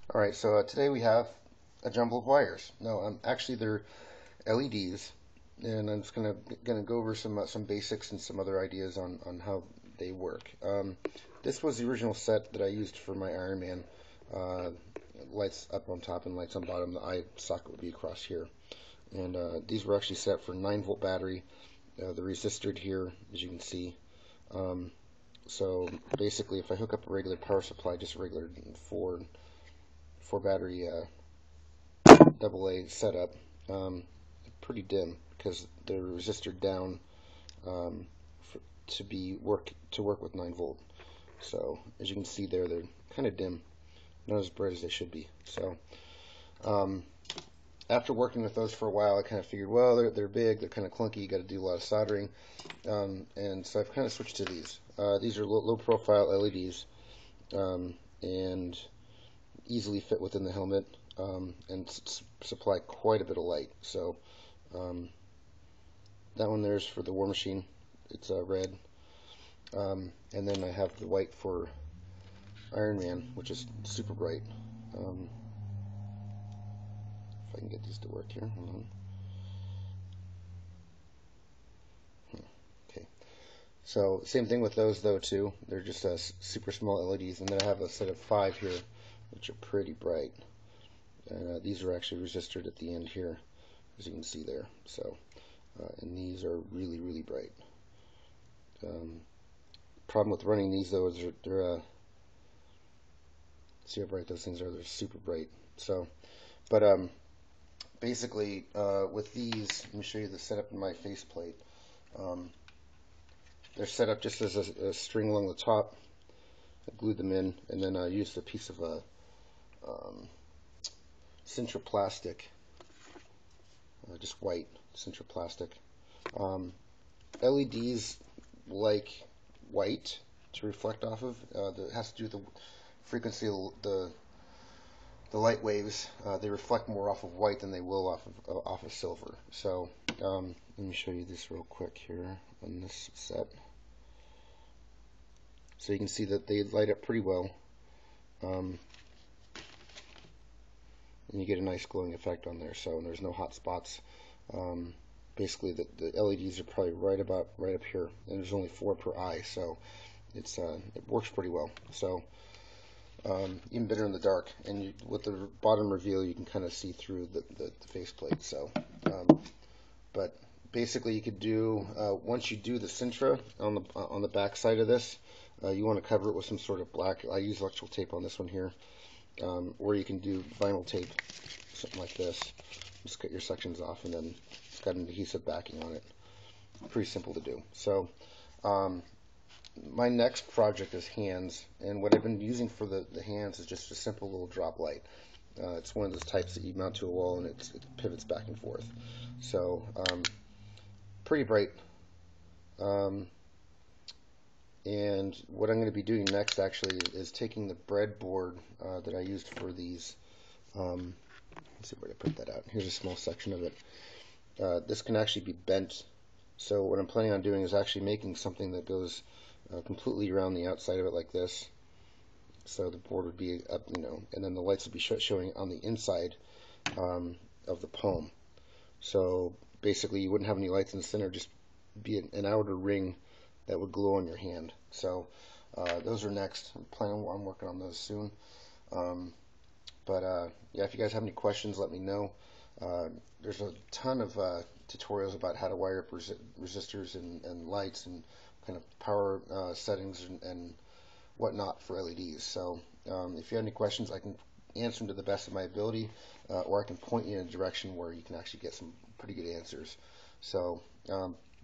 Alright, so today we have a jumble of wires. No, actually they're LEDs, and I'm just gonna go over some basics and some other ideas on how they work. This was the original set that I used for my IronMan. Uh, Lights up on top and lights on bottom. The eye socket would be across here. And these were actually set for 9-volt battery. The resistor here, as you can see. Um, so basically, if I hook up a regular power supply, just a regular four battery AA setup, pretty dim because the resistor down um, for, to work with 9-volt. So as you can see there, they're kind of dim, not as bright as they should be. So um, after working with those for a while, I kind of figured, well, they're big, they're kind of clunky, you got to do a lot of soldering, and so I've kind of switched to these. These are low profile LEDs, and easily fit within the helmet, and supply quite a bit of light. So um, that one there's for the War Machine. It's red, and then I have the white for Iron Man, which is super bright. If I can get these to work here, hold on. Okay. So same thing with those though too. They're just super small LEDs, and then I have a set of 5 here, which are pretty bright. And these are actually resisted at the end here, as you can see there. So, and these are really bright. Problem with running these though is they're see how bright those things are. They're super bright. So, but basically with these, let me show you the setup in my faceplate. They're set up just as a string along the top. I glued them in, and then I used a piece of Sintra plastic, just white Sintra plastic. LEDs like white to reflect off of. That has to do with the frequency of the light waves. They reflect more off of white than they will off of silver. So let me show you this real quick here on this set. So you can see that they light up pretty well, and you get a nice glowing effect on there. So there's no hot spots. Basically, the LEDs are probably right up here, and there's only 4 per eye, so it works pretty well. So even better in the dark, and with the bottom reveal, you can kind of see through the faceplate. So, but basically, you could do once you do the Sintra on the back side of this, you want to cover it with some sort of black. I use electrical tape on this one here, or you can do vinyl tape, something like this. Just cut your sections off, and then it's got an adhesive backing on it. Pretty simple to do. So my next project is hands, and what I've been using for the hands is just a simple little drop light. It's one of those types that you mount to a wall, and it pivots back and forth. So pretty bright. And what I'm going to be doing next actually is taking the breadboard that I used for these. Let's see where to put that out. Here's a small section of it. This can actually be bent. So what I'm planning on doing is actually making something that goes completely around the outside of it like this. So the board would be up, and then the lights would be showing on the inside of the palm. So basically you wouldn't have any lights in the center, just be an outer ring that would glow on your hand. So those are next. I'm planning on working on those soon. Yeah, if you guys have any questions, let me know. There's a ton of tutorials about how to wire up resistors and lights and kind of power settings and whatnot for LEDs. So if you have any questions, I can answer them to the best of my ability, or I can point you in a direction where you can actually get some pretty good answers. So,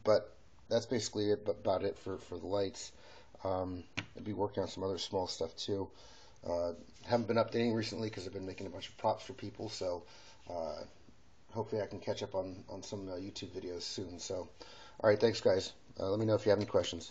but that's basically about it for the lights. I'll be working on some other small stuff too. Haven't been updating recently because I've been making a bunch of props for people, so hopefully I can catch up on some YouTube videos soon. So, alright, thanks guys. Let me know if you have any questions.